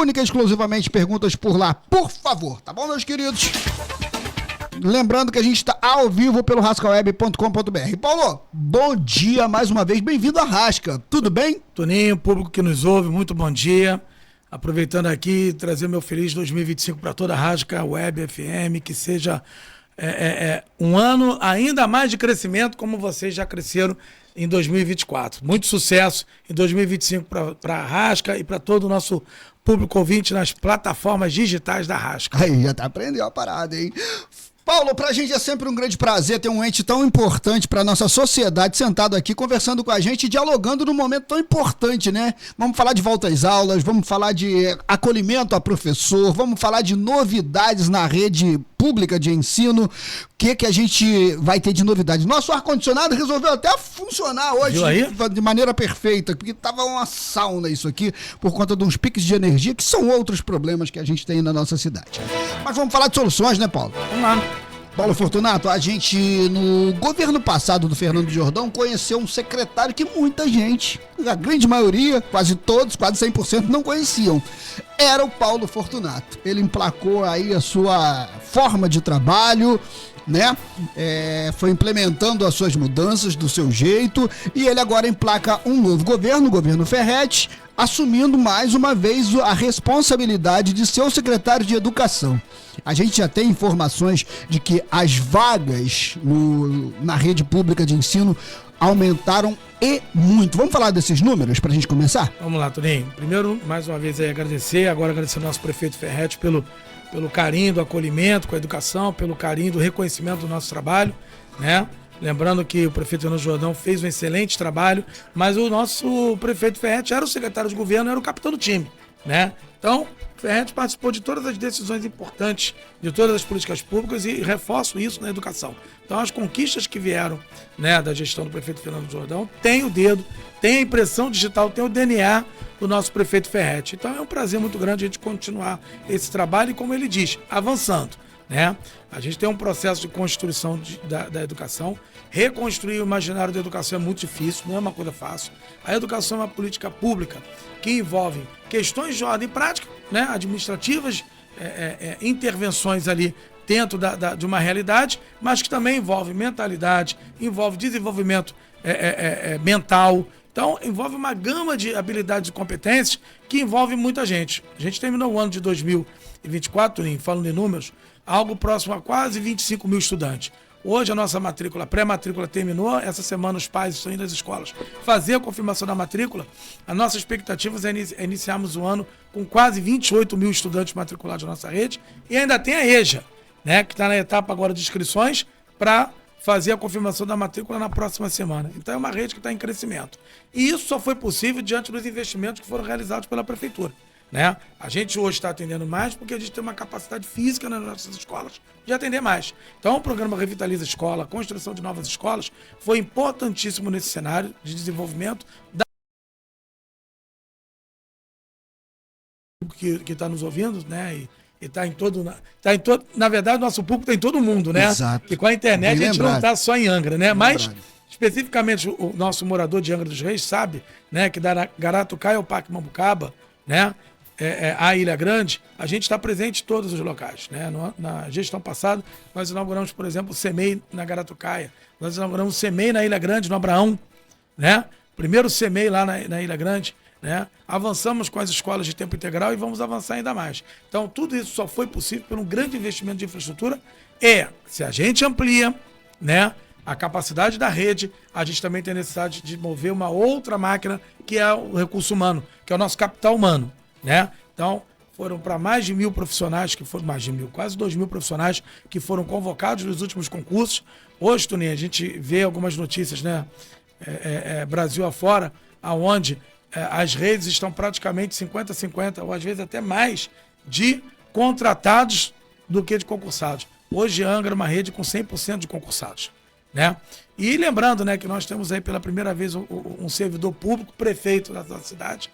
única e exclusivamente perguntas por lá, por favor, tá bom, meus queridos? Lembrando que a gente está ao vivo pelo rascaweb.com.br. Paulo, bom dia mais uma vez, bem-vindo à Rasca, tudo bem? Toninho, público que nos ouve, muito bom dia. Aproveitando aqui, trazer meu feliz 2025 para toda a Rasca Web FM, que seja um ano ainda mais de crescimento, como vocês já cresceram em 2024. Muito sucesso em 2025 para a Rasca e para todo o nosso público ouvinte nas plataformas digitais da Rasca. Aí, já tá aprendendo a parada, hein? Paulo, pra gente é sempre um grande prazer ter um ente tão importante pra nossa sociedade sentado aqui, conversando com a gente, dialogando num momento tão importante, né? Vamos falar de volta às aulas, vamos falar de acolhimento a professor, vamos falar de novidades na rede pública de ensino. O que a gente vai ter de novidade? Nosso ar-condicionado resolveu até funcionar hoje de maneira perfeita, porque tava uma sauna isso aqui, por conta de uns piques de energia, que são outros problemas que a gente tem na nossa cidade. Mas vamos falar de soluções, né, Paulo? Vamos lá. Paulo Fortunato, a gente, no governo passado do Fernando Jordão, conheceu um secretário que muita gente, a grande maioria, quase todos, quase 100%, não conheciam. Era o Paulo Fortunato. Ele emplacou aí a sua forma de trabalho, né? Foi implementando as suas mudanças do seu jeito, e ele agora emplaca um novo governo, o governo Ferretti, assumindo mais uma vez a responsabilidade de ser o secretário de Educação. A gente já tem informações de que as vagas na rede pública de ensino aumentaram e muito. Vamos falar desses números para a gente começar? Vamos lá, Toninho. Primeiro, mais uma vez, agradecer ao nosso prefeito Ferretti pelo carinho do acolhimento com a educação, pelo carinho do reconhecimento do nosso trabalho, né? Lembrando que o prefeito Fernando Jordão fez um excelente trabalho, mas o nosso prefeito Ferretti era o secretário de governo, era o capitão do time, né? Então, Ferretti participou de todas as decisões importantes, de todas as políticas públicas, e reforço isso na educação. Então, as conquistas que vieram, né, da gestão do prefeito Fernando Jordão tem o dedo, tem a impressão digital, tem o DNA do nosso prefeito Ferretti. Então, é um prazer muito grande a gente continuar esse trabalho e, como ele diz, avançando, né? A gente tem um processo de construção da educação. Reconstruir o imaginário da educação é muito difícil, não é uma coisa fácil. A educação é uma política pública que envolve questões de ordem prática, né, administrativas, intervenções ali dentro de uma realidade, mas que também envolve mentalidade, envolve desenvolvimento mental. Então, envolve uma gama de habilidades e competências que envolve muita gente. A gente terminou o ano de 2024, falando em números, algo próximo a quase 25 mil estudantes. Hoje a nossa matrícula, pré-matrícula terminou, essa semana os pais estão indo às escolas fazer a confirmação da matrícula. A nossa expectativa é iniciarmos o ano com quase 28 mil estudantes matriculados na nossa rede, e ainda tem a EJA, né, que está na etapa agora de inscrições para fazer a confirmação da matrícula na próxima semana. Então é uma rede que está em crescimento. E isso só foi possível diante dos investimentos que foram realizados pela Prefeitura, né? A gente hoje está atendendo mais porque a gente tem uma capacidade física nas nossas escolas de atender mais. Então o programa Revitaliza Escola, a construção de novas escolas, foi importantíssimo nesse cenário de desenvolvimento que está nos ouvindo, né? E está em todo. Na verdade, nosso público está em todo mundo, né? Exato. E com a internet Bem a gente não está só em Angra, né? Mas, lembrado. especificamente, o nosso morador de Angra dos Reis sabe, né, que da Garatucaia ao Parque Mambucaba, né, a Ilha Grande, a gente está presente em todos os locais, né? Na gestão passada, nós inauguramos, por exemplo, o CEMEI na Garatucaia, nós inauguramos o CEMEI na Ilha Grande, no Abraão, né? Primeiro CEMEI lá na Ilha Grande, né? Avançamos com as escolas de tempo integral e vamos avançar ainda mais. Então, tudo isso só foi possível por um grande investimento de infraestrutura. Se a gente amplia, né, a capacidade da rede, a gente também tem necessidade de mover uma outra máquina, que é o recurso humano, que é o nosso capital humano, né? Então, foram para mais de 1.000 profissionais, quase 2.000 profissionais que foram convocados nos últimos concursos. Hoje, Toninho, a gente vê algumas notícias, né, Brasil afora, aonde as redes estão praticamente 50-50, ou às vezes até mais, de contratados do que de concursados. Hoje, Angra é uma rede com 100% de concursados, né? E lembrando, né, que nós temos aí pela primeira vez um servidor público, prefeito da nossa cidade,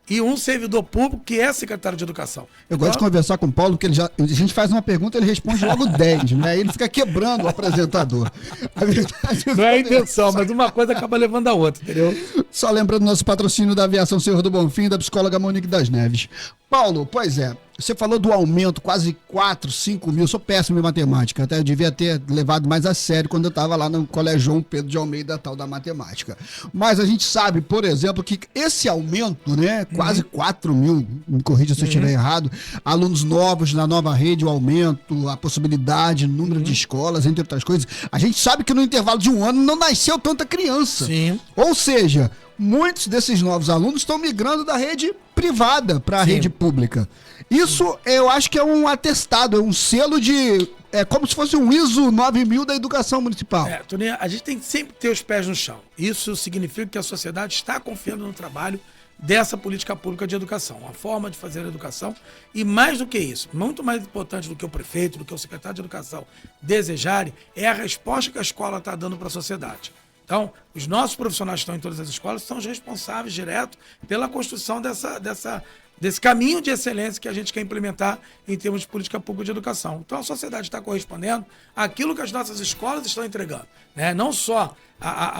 e um servidor público que é secretário de Educação. Eu gosto de conversar com o Paulo, porque a gente faz uma pergunta, ele responde logo 10, né? Ele fica quebrando o apresentador. A verdade, não é a intenção, mas uma coisa acaba levando a outra, entendeu? Só lembrando nosso patrocínio da Aviação Senhor do Bonfim e da psicóloga Monique das Neves. Paulo, pois é, você falou do aumento, quase 4, 5 mil, sou péssimo em matemática, até eu devia ter levado mais a sério quando eu estava lá no Colégio João Pedro de Almeida, tal da matemática. Mas a gente sabe, por exemplo, que esse aumento, né, quase 4 mil, me corrija se eu estiver errado, alunos novos na nova rede, o aumento, a possibilidade, número de escolas, entre outras coisas, a gente sabe que no intervalo de um ano não nasceu tanta criança. Sim. Ou seja, muitos desses novos alunos estão migrando da rede privada para a rede pública. Isso eu acho que é um atestado, é um selo de... É como se fosse um ISO 9000 da educação municipal. Toninho, a gente tem que sempre ter os pés no chão. Isso significa que a sociedade está confiando no trabalho dessa política pública de educação, a forma de fazer a educação. E mais do que isso, muito mais importante do que o prefeito, do que o secretário de educação desejarem, é a resposta que a escola está dando para a sociedade. Então, os nossos profissionais que estão em todas as escolas são os responsáveis direto pela construção desse caminho de excelência que a gente quer implementar em termos de política pública de educação. Então, a sociedade está correspondendo àquilo que as nossas escolas estão entregando, né? Não só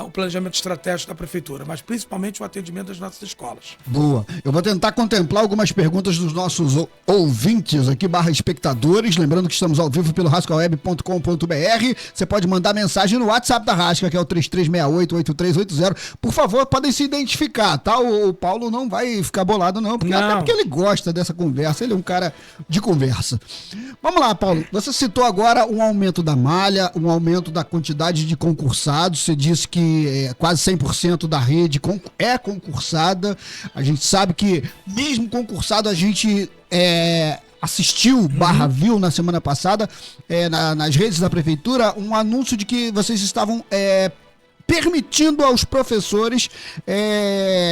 o planejamento estratégico da prefeitura, mas principalmente o atendimento das nossas escolas. Boa. Eu vou tentar contemplar algumas perguntas dos nossos ouvintes aqui, /espectadores. Lembrando que estamos ao vivo pelo rascaweb.com.br. Você pode mandar mensagem no WhatsApp da Rasca, que é o 3368-8380. Por favor, podem se identificar, tá? O Paulo não vai ficar bolado, não, até porque ele gosta dessa conversa. Ele é um cara de conversa. Vamos lá, Paulo. Você citou agora um aumento da malha, um aumento da quantidade de concursados. Você disse que quase 100% da rede é concursada. A gente sabe que, mesmo concursado, a gente assistiu, viu na semana passada, nas redes da prefeitura, um anúncio de que vocês estavam permitindo aos professores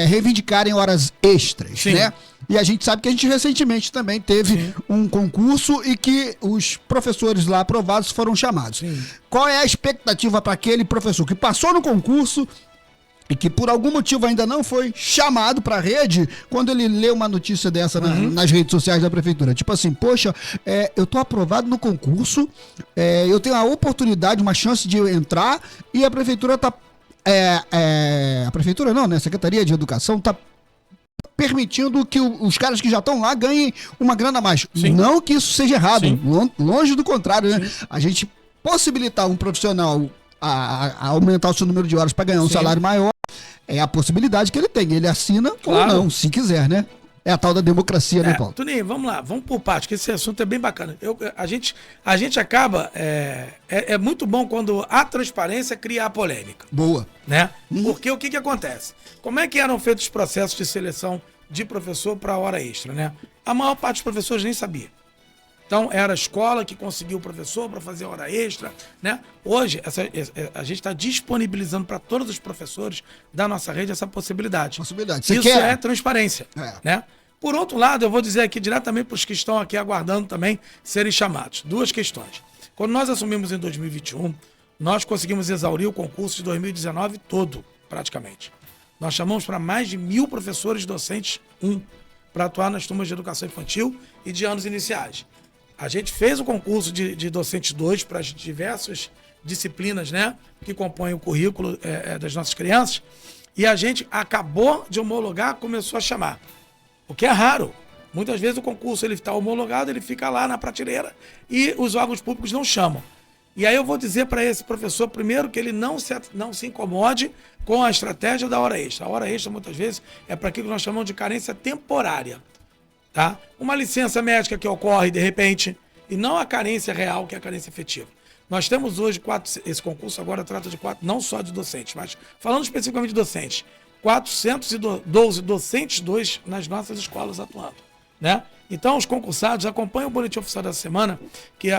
reivindicarem horas extras, né? E a gente sabe que a gente recentemente também teve um concurso e que os professores lá aprovados foram chamados. Qual é a expectativa para aquele professor que passou no concurso e que por algum motivo ainda não foi chamado para a rede, quando ele lê uma notícia dessa nas redes sociais da prefeitura? Tipo assim, poxa, eu tô aprovado no concurso, eu tenho a oportunidade, uma chance de entrar, e a prefeitura tá... a prefeitura não, né? A Secretaria de Educação tá permitindo que os caras que já estão lá ganhem uma grana a mais. Não que isso seja errado, longe do contrário, né? A gente possibilitar um profissional a aumentar o seu número de horas para ganhar um salário maior, é a possibilidade que ele tem. Ele assina ou não, se quiser, né? É a tal da democracia, né, Paulo? Toninho, vamos lá, vamos por parte, que esse assunto é bem bacana. A gente acaba... É muito bom quando a transparência cria a polêmica. Boa. Né? Porque o que acontece? Como é que eram feitos os processos de seleção de professor para a hora extra, né? A maior parte dos professores nem sabia. Então, era a escola que conseguiu o professor para fazer hora extra, né? Hoje, a gente está disponibilizando para todos os professores da nossa rede essa possibilidade. Isso é transparência, né? Por outro lado, eu vou dizer aqui diretamente para os que estão aqui aguardando também serem chamados. Duas questões. Quando nós assumimos em 2021, nós conseguimos exaurir o concurso de 2019 todo, praticamente. Nós chamamos para mais de 1.000 professores docentes, para atuar nas turmas de educação infantil e de anos iniciais. A gente fez o concurso de docentes 2 para as diversas disciplinas, né, que compõem o currículo das nossas crianças, e a gente acabou de homologar, começou a chamar. O que é raro. Muitas vezes o concurso está homologado, ele fica lá na prateleira e os órgãos públicos não chamam. E aí eu vou dizer para esse professor, primeiro, que ele não se incomode com a estratégia da hora extra. A hora extra, muitas vezes, é para aquilo que nós chamamos de carência temporária. Tá? Uma licença médica que ocorre de repente, e não a carência real, que é a carência efetiva. Nós temos hoje esse concurso agora trata de não só de docentes, mas falando especificamente de docentes, 412 docentes 2 nas nossas escolas atuando, né? Então, os concursados acompanham o boletim oficial dessa semana, que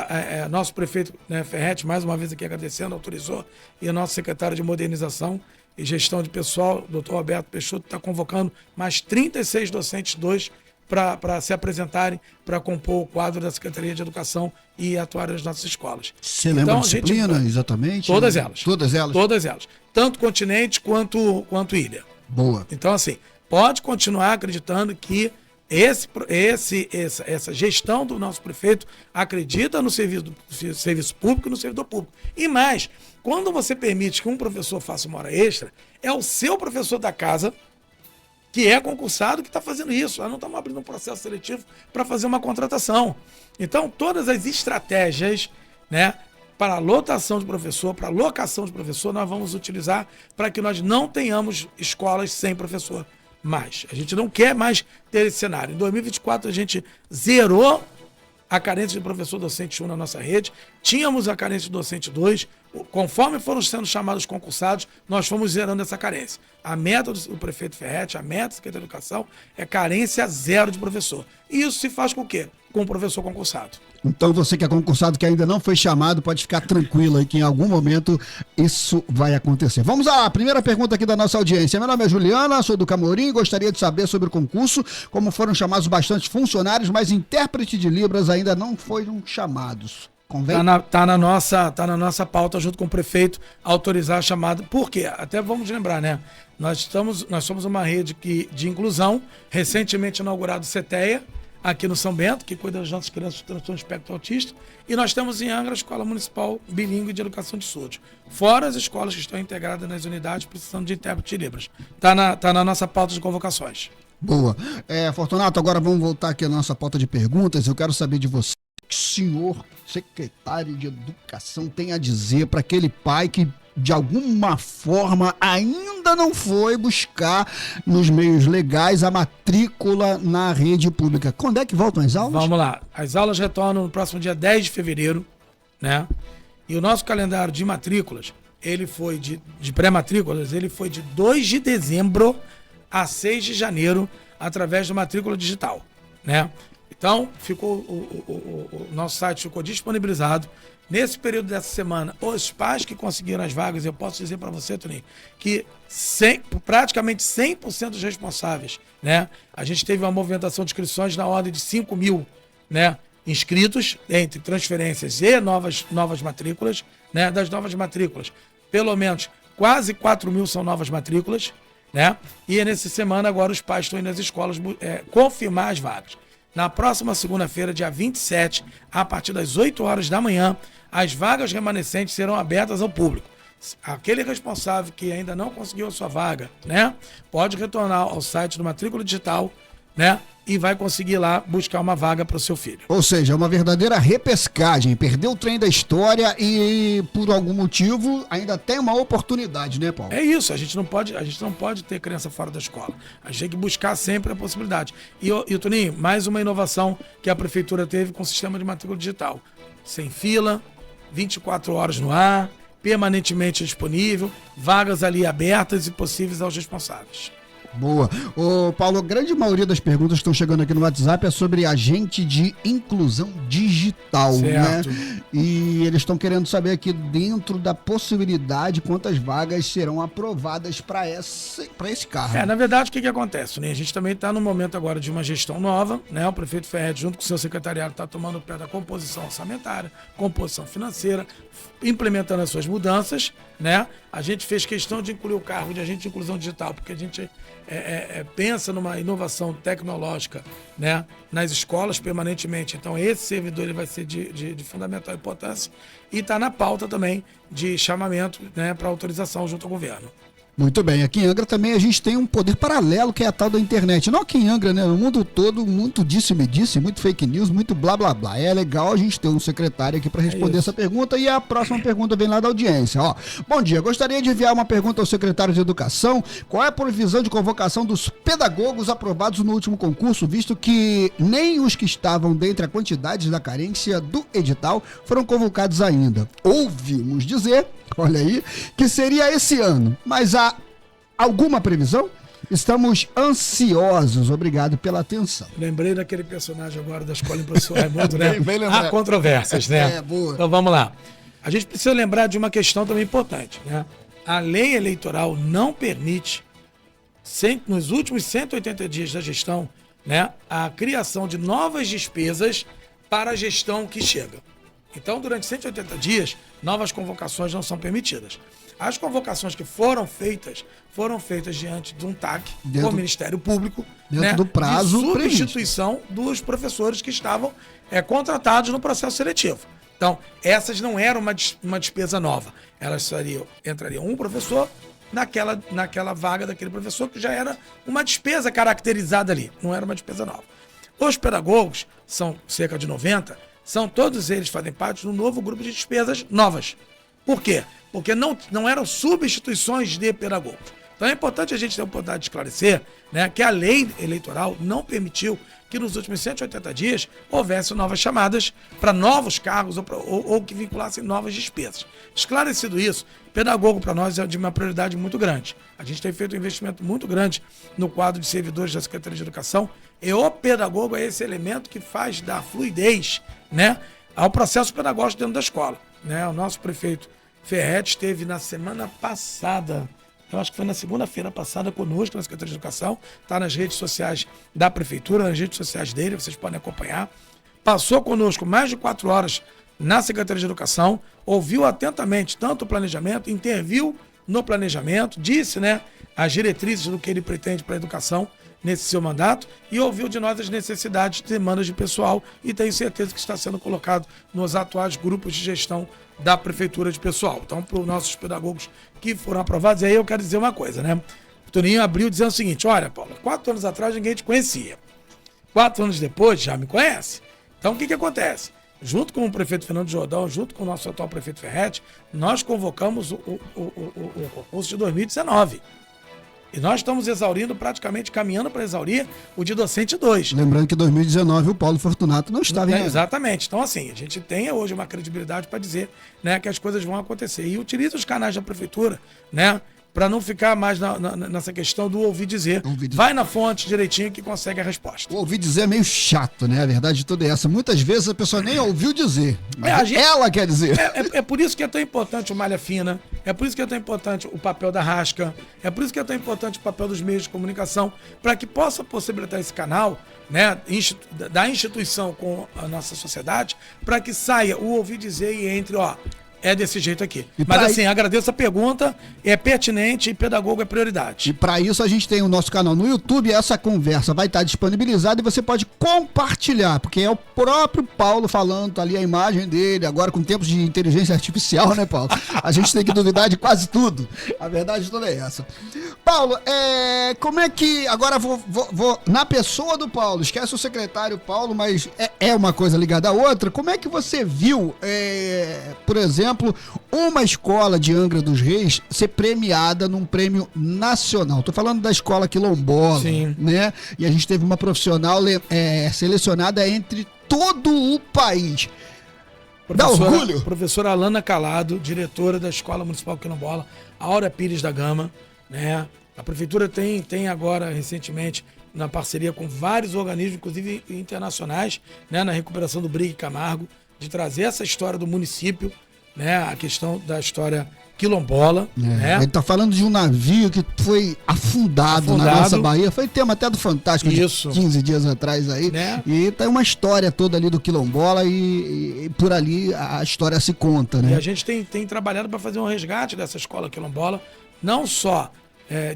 nosso prefeito, né, Ferretti, mais uma vez aqui agradecendo, autorizou, e o nosso secretário de Modernização e Gestão de Pessoal, doutor Roberto Peixoto, está convocando mais 36 docentes 2 para se apresentarem, para compor o quadro da Secretaria de Educação e atuar nas nossas escolas. Você lembra a disciplina, exatamente? Todas elas. Todas elas? Todas elas. Tanto continente quanto ilha. Boa. Então, assim, pode continuar acreditando que essa gestão do nosso prefeito acredita no serviço público e no servidor público. E mais, quando você permite que um professor faça uma hora extra, é o seu professor da casa que é concursado que está fazendo isso. Nós não estamos abrindo um processo seletivo para fazer uma contratação. Então, todas as estratégias, né, para a lotação de professor, para a locação de professor, nós vamos utilizar para que nós não tenhamos escolas sem professor mais. A gente não quer mais ter esse cenário. Em 2024, a gente zerou a carência de professor docente 1 na nossa rede, tínhamos a carência de docente 2, conforme foram sendo chamados concursados, nós fomos zerando essa carência. A meta do prefeito Ferretti, a meta da Secretaria da Educação é carência zero de professor. E isso se faz com o quê? Com o professor concursado. Então você que é concursado, que ainda não foi chamado, pode ficar tranquilo aí que em algum momento isso vai acontecer. Vamos à primeira pergunta aqui da nossa audiência. Meu nome é Juliana, sou do Camorim, gostaria de saber sobre o concurso, como foram chamados bastante funcionários, mas intérprete de Libras ainda não foram chamados. Convém? Tá na nossa pauta junto com o prefeito autorizar a chamada. Por quê? Até vamos lembrar, né? Nós somos uma rede de inclusão, recentemente inaugurado CETEA, aqui no São Bento, que cuida das nossas crianças de transtorno de espectro autista, e nós temos em Angra a Escola Municipal Bilíngue de Educação de Surdos. Fora as escolas que estão integradas nas unidades precisando de intérprete de Libras. Tá na nossa pauta de convocações. Boa. Fortunato, agora vamos voltar aqui à nossa pauta de perguntas. Eu quero saber de você, o que o senhor secretário de Educação tem a dizer para aquele pai que de alguma forma ainda não foi buscar nos meios legais a matrícula na rede pública. Quando é que voltam as aulas? Vamos lá. As aulas retornam no próximo dia 10 de fevereiro, né? E o nosso calendário de matrículas, ele foi de pré-matrículas, ele foi de 2 de dezembro a 6 de janeiro, através da matrícula digital, né? Então, o nosso site ficou disponibilizado. Nesse período dessa semana, os pais que conseguiram as vagas, eu posso dizer para você, Toninho, que praticamente 100% dos responsáveis, né? A gente teve uma movimentação de inscrições na ordem de 5 mil, né, inscritos, entre transferências e novas matrículas, né? Das novas matrículas, pelo menos quase 4 mil são novas matrículas, né? E nessa semana agora os pais estão indo às escolas confirmar as vagas. Na próxima segunda-feira, dia 27, a partir das 8 horas da manhã, as vagas remanescentes serão abertas ao público. Aquele responsável que ainda não conseguiu a sua vaga, né, pode retornar ao site do Matrícula Digital, né, e vai conseguir lá buscar uma vaga para o seu filho. Ou seja, é uma verdadeira repescagem. Perdeu o trem da história e, por algum motivo, ainda tem uma oportunidade, né, Paulo? É isso, a gente não pode ter criança fora da escola. A gente tem que buscar sempre a possibilidade. E Toninho, mais uma inovação que a prefeitura teve com o sistema de matrícula digital. Sem fila, 24 horas no ar, permanentemente disponível, vagas ali abertas e possíveis aos responsáveis. Boa. Ô, Paulo, a grande maioria das perguntas que estão chegando aqui no WhatsApp é sobre agente de inclusão digital, certo, né? E eles estão querendo saber aqui, dentro da possibilidade, quantas vagas serão aprovadas para esse cargo. Na verdade, o que acontece, né? A gente também está no momento agora de uma gestão nova, né? O prefeito Ferretti, junto com o seu secretariado, está tomando o pé da composição orçamentária, composição financeira, implementando as suas mudanças, né? A gente fez questão de incluir o cargo de agente de inclusão digital, porque a gente pensa numa inovação tecnológica, né, nas escolas permanentemente. Então esse servidor ele vai ser de fundamental importância e está na pauta também de chamamento, né, para autorização junto ao governo. Muito bem, aqui em Angra também a gente tem um poder paralelo, que é a tal da internet. Não aqui em Angra, né? No mundo todo, muito disse-me-disse, muito fake news, muito blá blá blá. É legal a gente ter um secretário aqui para responder essa pergunta. E a próxima pergunta vem lá da audiência. Ó, bom dia, gostaria de enviar uma pergunta ao secretário de Educação. Qual é a previsão de convocação dos pedagogos aprovados no último concurso, visto que nem os que estavam dentre a quantidade da carência do edital foram convocados ainda? Ouvimos dizer, olha aí, que seria esse ano, mas há alguma previsão? Estamos ansiosos. Obrigado pela atenção. Lembrei daquele personagem agora da escola do professor Raimundo, né? Há controvérsias, né? Boa. Então vamos lá. A gente precisa lembrar de uma questão também importante, né? A lei eleitoral não permite, nos últimos 180 dias da gestão, né, a criação de novas despesas para a gestão que chega. Então, durante 180 dias, novas convocações não são permitidas. As convocações que foram feitas diante de um TAC com o Ministério Público, dentro do prazo de substituição dos professores que estavam contratados no processo seletivo. Então, essas não eram uma despesa nova. Elas entrariam um professor naquela vaga daquele professor, que já era uma despesa caracterizada ali, não era uma despesa nova. Os pedagogos, são cerca de 90, todos eles fazem parte de um novo grupo de despesas novas. Por quê? Porque não eram substituições de pedagogos. Então é importante a gente ter a oportunidade de esclarecer, né, que a lei eleitoral não permitiu que nos últimos 180 dias houvesse novas chamadas para novos cargos ou que vinculassem novas despesas. Esclarecido isso, pedagogo para nós é de uma prioridade muito grande. A gente tem feito um investimento muito grande no quadro de servidores da Secretaria de Educação, e o pedagogo é esse elemento que faz dar fluidez, né, ao processo pedagógico dentro da escola. Né? O nosso prefeito Ferretti esteve na semana passada, eu acho que foi na segunda-feira passada, conosco na Secretaria de Educação, está nas redes sociais da Prefeitura, nas redes sociais dele, vocês podem acompanhar. Passou conosco mais de 4 horas na Secretaria de Educação, ouviu atentamente tanto o planejamento, interviu no planejamento, disse, né, as diretrizes do que ele pretende para a educação nesse seu mandato e ouviu de nós as necessidades e demandas de pessoal, e tenho certeza que está sendo colocado nos atuais grupos de gestão da Prefeitura de Pessoal. Então, para os nossos pedagogos que foram aprovados, e aí eu quero dizer uma coisa, né? O Toninho abriu dizendo o seguinte: olha, Paulo, 4 anos atrás ninguém te conhecia. 4 anos depois já me conhece. Então, o que acontece? Junto com o prefeito Fernando Jordão, junto com o nosso atual prefeito Ferretti, nós convocamos o concurso de 2019. E nós estamos exaurindo, praticamente caminhando para exaurir o de docente 2. Lembrando que em 2019 o Paulo Fortunato não estava em... Exatamente. Então, assim, a gente tem hoje uma credibilidade para dizer, né, que as coisas vão acontecer. E utiliza os canais da prefeitura, né, para não ficar mais nessa questão do ouvir dizer. Vai na fonte direitinho que consegue a resposta. O ouvir dizer é meio chato, né? A verdade toda é essa. Muitas vezes a pessoa nem ouviu dizer, mas ela quer dizer. É por isso que é tão importante o malha fina, é por isso que é tão importante o papel da rasca, é por isso que é tão importante o papel dos meios de comunicação, para que possa possibilitar esse canal, né, da instituição com a nossa sociedade, para que saia o ouvir dizer e entre, ó, é desse jeito aqui. Mas assim, agradeço a pergunta, é pertinente e pedagogo é prioridade. E para isso a gente tem o nosso canal no YouTube, essa conversa vai estar disponibilizada e você pode compartilhar, porque é o próprio Paulo falando, tá ali a imagem dele, agora com tempos de inteligência artificial, né, Paulo? A gente tem que duvidar de quase tudo. A verdade toda é essa. Paulo, como é que... Agora vou na pessoa do Paulo, esquece o secretário Paulo, mas é uma coisa ligada à outra. Como é que você viu, por exemplo, uma escola de Angra dos Reis ser premiada num prêmio nacional? Tô falando da escola quilombola, sim, né? E a gente teve uma profissional selecionada entre todo o país. Dá orgulho? Professora Alana Calado, diretora da Escola Municipal Quilombola, Aura Pires da Gama, né? A prefeitura tem agora, recentemente, na parceria com vários organismos, inclusive internacionais, né, na recuperação do Brigue Camargo, de trazer essa história do município, né, a questão da história quilombola. Né? Ele tá falando de um navio que foi afundado na nossa Bahia. Foi tema até do Fantástico de 15 dias atrás aí. Né? E tem uma história toda ali do quilombola e por ali a história se conta, né? E a gente tem trabalhado para fazer um resgate dessa escola quilombola, não só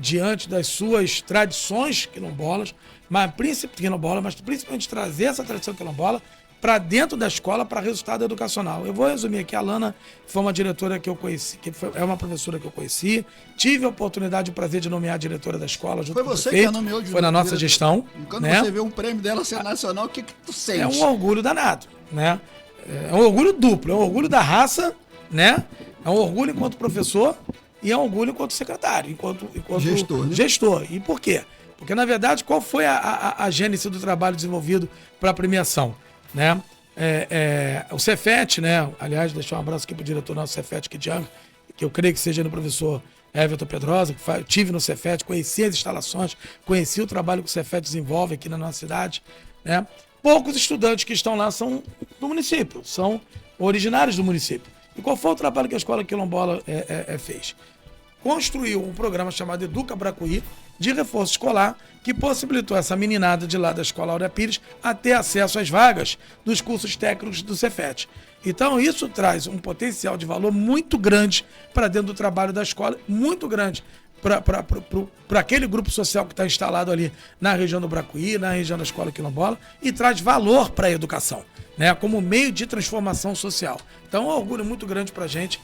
diante das suas tradições quilombolas, mas principalmente trazer essa tradição quilombola para dentro da escola, para resultado educacional. Eu vou resumir aqui: a Alana foi uma diretora que eu conheci, é uma professora que eu conheci, tive a oportunidade e o prazer de nomear a diretora da escola junto com o prefeito. Foi você que a nomeou? Foi na nossa gestão. Quando né? você vê um prêmio dela ser nacional, o que tu sente? É um orgulho danado, né? É um orgulho duplo, é um orgulho da raça, né? É um orgulho enquanto professor e é um orgulho enquanto secretário, enquanto gestor, né? Gestor. E por quê? Porque, na verdade, qual foi a gênese do trabalho desenvolvido para a premiação? Né? O Cefet, né? Aliás, deixar um abraço aqui para o diretor nosso Cefet, que eu creio que seja no professor Everton Pedrosa, que tive no Cefet, conheci as instalações, conheci o trabalho que o Cefet desenvolve aqui na nossa cidade. Né? Poucos estudantes que estão lá são do município, são originários do município. E qual foi o trabalho que a Escola Quilombola fez? Construiu um programa chamado Educa Bracuí, de reforço escolar, que possibilitou essa meninada de lá da Escola Aura Pires a ter acesso às vagas dos cursos técnicos do Cefet. Então isso traz um potencial de valor muito grande para dentro do trabalho da escola, muito grande para aquele grupo social que está instalado ali na região do Bracuí, na região da Escola Quilombola, e traz valor para a educação, né, como meio de transformação social. Então é um orgulho muito grande para a gente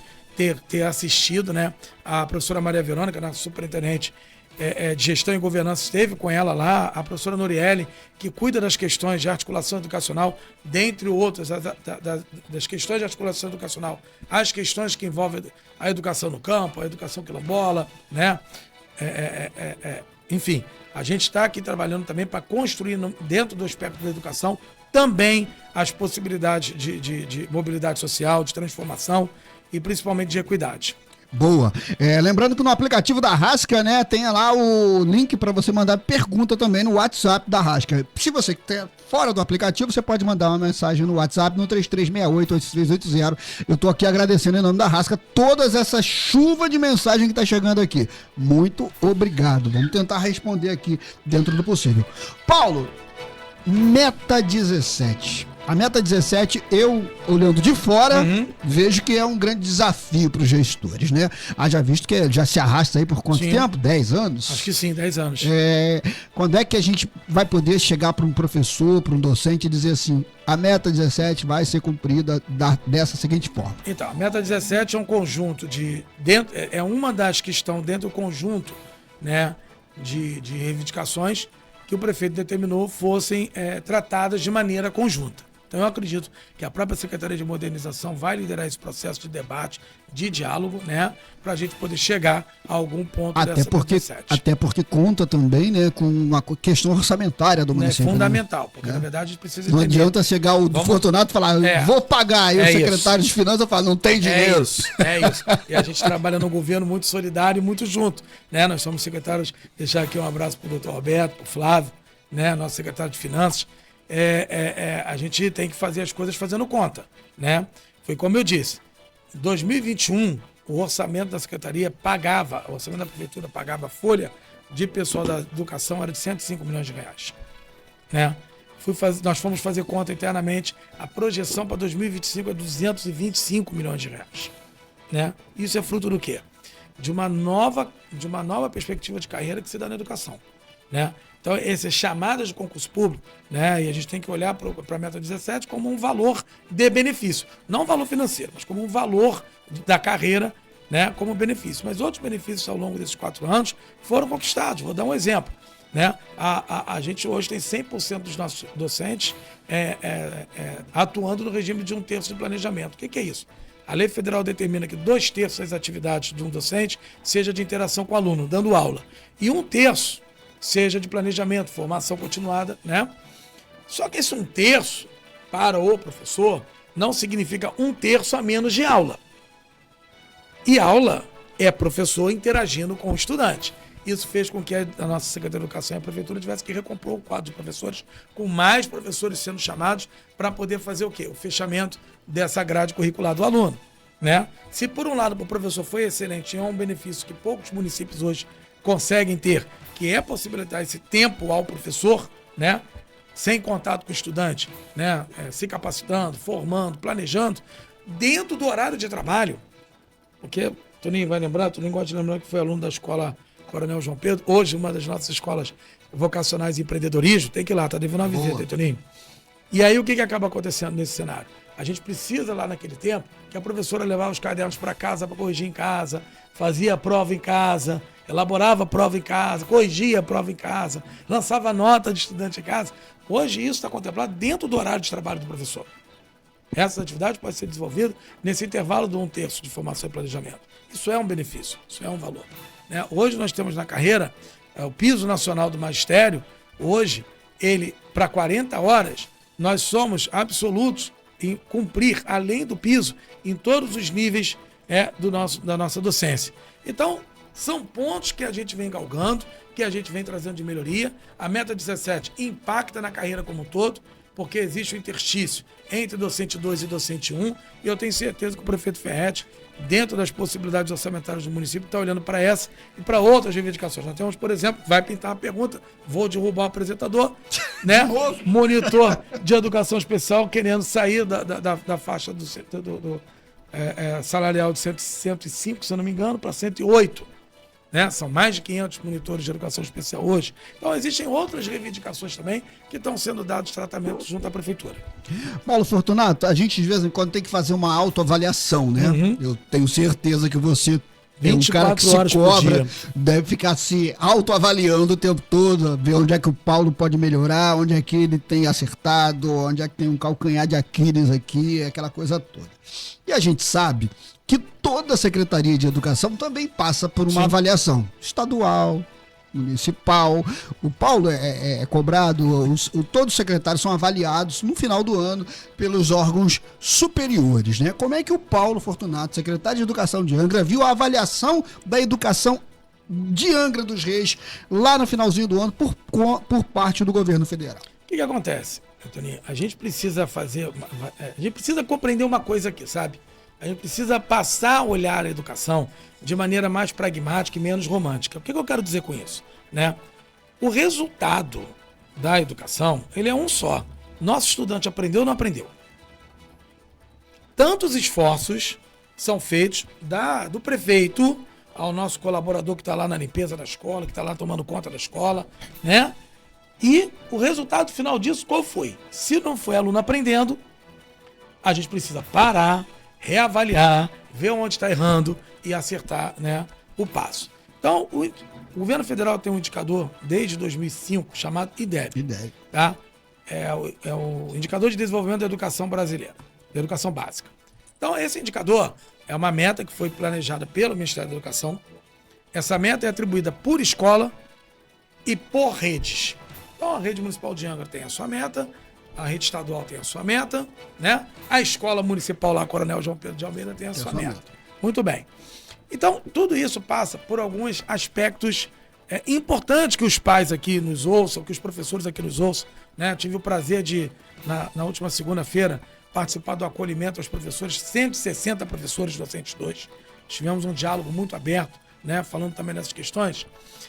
ter assistido, né? A professora Maria Verônica, nossa superintendente de gestão e governança, esteve com ela lá, a professora Noriele, que cuida das questões de articulação educacional, dentre outras, das questões de articulação educacional, as questões que envolvem a educação no campo, a educação quilombola, né? Enfim, a gente está aqui trabalhando também para construir dentro do espectro da educação também as possibilidades de mobilidade social, de transformação e principalmente de equidade. Boa. Lembrando que no aplicativo da Rasca, né, tem lá o link para você mandar pergunta também no WhatsApp da Rasca. Se você está fora do aplicativo, você pode mandar uma mensagem no WhatsApp no 3368-8380. Eu tô aqui agradecendo em nome da Rasca todas essa chuva de mensagem que tá chegando aqui. Muito obrigado. Vamos tentar responder aqui dentro do possível. Paulo, Meta 17. A Meta 17, eu, olhando de fora, vejo que é um grande desafio para os gestores, né? Haja visto que já se arrasta aí por quanto tempo? 10 anos? Acho que sim, 10 anos. Quando é que a gente vai poder chegar para um professor, para um docente e dizer assim, a Meta 17 vai ser cumprida dessa seguinte forma? Então, a Meta 17 é um conjunto é uma das que estão dentro do conjunto, né, de reivindicações que o prefeito determinou fossem tratadas de maneira conjunta. Então eu acredito que a própria Secretaria de Modernização vai liderar esse processo de debate, de diálogo, né, para a gente poder chegar a algum ponto dessa 17. Até porque conta também, né, com a questão orçamentária do município. É fundamental, porque na verdade a gente precisa entender. Não adianta chegar o Fortunato e falar, vou pagar, e o secretário de Finanças fala, não tem dinheiro. É isso. E a gente trabalha no governo muito solidário e muito junto, né? Nós somos secretários, deixar aqui um abraço para o doutor Roberto, para o Flávio, né, nosso secretário de Finanças. A gente tem que fazer as coisas fazendo conta, né? Foi como eu disse, em 2021, o orçamento da Secretaria o orçamento da Prefeitura pagava a folha de pessoal da educação era de 105 milhões de reais, né? Nós fomos fazer conta internamente, a projeção para 2025 é 225 milhões de reais, né? Isso é fruto do quê? De uma nova perspectiva de carreira que se dá na educação, né? Então, essas chamadas de concurso público, né, e a gente tem que olhar para a Meta 17 como um valor de benefício. Não um valor financeiro, mas como um valor da carreira, né, como benefício. Mas outros benefícios ao longo desses 4 anos foram conquistados. Vou dar um exemplo, né? A gente hoje tem 100% dos nossos docentes atuando no regime de 1/3 de planejamento. O que é isso? A lei federal determina que 2/3 das atividades de um docente seja de interação com o aluno, dando aula. E 1/3 seja de planejamento, formação continuada, né? Só que esse 1/3 para o professor não significa 1/3 a menos de aula. E aula é professor interagindo com o estudante. Isso fez com que a nossa Secretaria de Educação e a Prefeitura tivesse que recompor o quadro de professores, com mais professores sendo chamados para poder fazer o quê? O fechamento dessa grade curricular do aluno, né? Se por um lado o professor foi excelente e é um benefício que poucos municípios hoje conseguem ter, que é possibilitar esse tempo ao professor, né, sem contato com o estudante, né, se capacitando, formando, planejando, dentro do horário de trabalho. Porque, Toninho vai lembrar, Toninho gosta de lembrar que foi aluno da escola Coronel João Pedro, hoje uma das nossas escolas vocacionais de empreendedorismo, tem que ir lá, tá devendo uma visita, Toninho. E aí o que acaba acontecendo nesse cenário? A gente precisa lá naquele tempo que a professora levava os cadernos para casa para corrigir em casa, fazia a prova em casa, elaborava a prova em casa, corrigia a prova em casa, lançava nota de estudante em casa. Hoje isso está contemplado dentro do horário de trabalho do professor. Essa atividade pode ser desenvolvida nesse intervalo de 1/3 de formação e planejamento. Isso é um benefício, isso é um valor, né? Hoje nós temos na carreira o piso nacional do magistério, hoje, ele, para 40 horas, nós somos absolutos em cumprir, além do piso, em todos os níveis da nossa docência. Então, são pontos que a gente vem galgando, que a gente vem trazendo de melhoria. A Meta 17 impacta na carreira como um todo, porque existe um interstício entre docente 2 e docente 1, e eu tenho certeza que o prefeito Ferretti, dentro das possibilidades orçamentárias do município, está olhando para essa e para outras reivindicações. Nós temos, por exemplo, vai pintar uma pergunta, vou derrubar o apresentador, né? Monitor de educação especial querendo sair da faixa do salarial de 105, se eu não me engano, para 108. né? São mais de 500 monitores de educação especial hoje. Então, existem outras reivindicações também que estão sendo dados tratamento junto à prefeitura. Paulo Fortunato, a gente de vez em quando tem que fazer uma autoavaliação, né? Eu tenho certeza que você é um cara que se cobra, deve ficar se autoavaliando o tempo todo, ver onde é que o Paulo pode melhorar, onde é que ele tem acertado, onde é que tem um calcanhar de Aquiles aqui, aquela coisa toda. E a gente sabe que toda a Secretaria de Educação também passa por uma avaliação estadual, municipal. O Paulo é cobrado, todos os secretários são avaliados no final do ano pelos órgãos superiores, né? Como é que o Paulo Fortunato, secretário de Educação de Angra, viu a avaliação da educação de Angra dos Reis lá no finalzinho do ano por parte do governo federal? O que acontece, Antônio? A gente precisa compreender uma coisa aqui, sabe? A gente precisa passar a olhar a educação de maneira mais pragmática e menos romântica. O que eu quero dizer com isso? Né? O resultado da educação, ele é um só. Nosso estudante aprendeu ou não aprendeu? Tantos esforços são feitos do prefeito ao nosso colaborador que está lá na limpeza da escola, que está lá tomando conta da escola, né? E o resultado final disso qual foi? Se não foi aluno aprendendo, a gente precisa parar, reavaliar, ver onde está errando e acertar, né, o passo. Então, o governo federal tem um indicador desde 2005 chamado IDEB. Tá? É o Indicador de Desenvolvimento da Educação Brasileira, da Educação Básica. Então, esse indicador é uma meta que foi planejada pelo Ministério da Educação. Essa meta é atribuída por escola e por redes. Então, a rede municipal de Angra tem a sua meta, a rede estadual tem a sua meta, né? A escola municipal lá, Coronel João Pedro de Almeida, tem a sua meta. Muito bem. Então, tudo isso passa por alguns aspectos importantes que os pais aqui nos ouçam, que os professores aqui nos ouçam, né? Tive o prazer de, na última segunda-feira, participar do acolhimento aos professores, 160 professores docentes 2. Tivemos um diálogo muito aberto, né? Falando também dessas questões.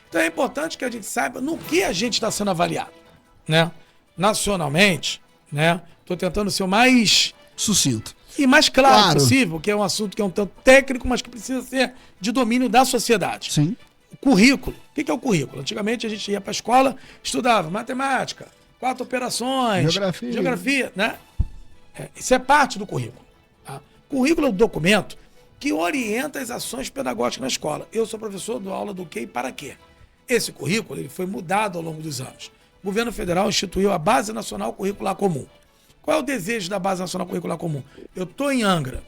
Então, é importante que a gente saiba no que a gente está sendo avaliado, né? Nacionalmente, né? Estou tentando ser o mais sucinto e mais claro possível, que é um assunto que é um tanto técnico, mas que precisa ser de domínio da sociedade. Sim. O currículo. O que é o currículo? Antigamente a gente ia para a escola, estudava matemática, 4 operações, geografia, né? Isso é parte do currículo. Tá? Currículo é um documento que orienta as ações pedagógicas na escola. Eu sou professor, dou aula do que e para quê. Esse currículo ele foi mudado ao longo dos anos. O governo federal instituiu a Base Nacional Curricular Comum. Qual é o desejo da Base Nacional Curricular Comum? Eu estou em Angra.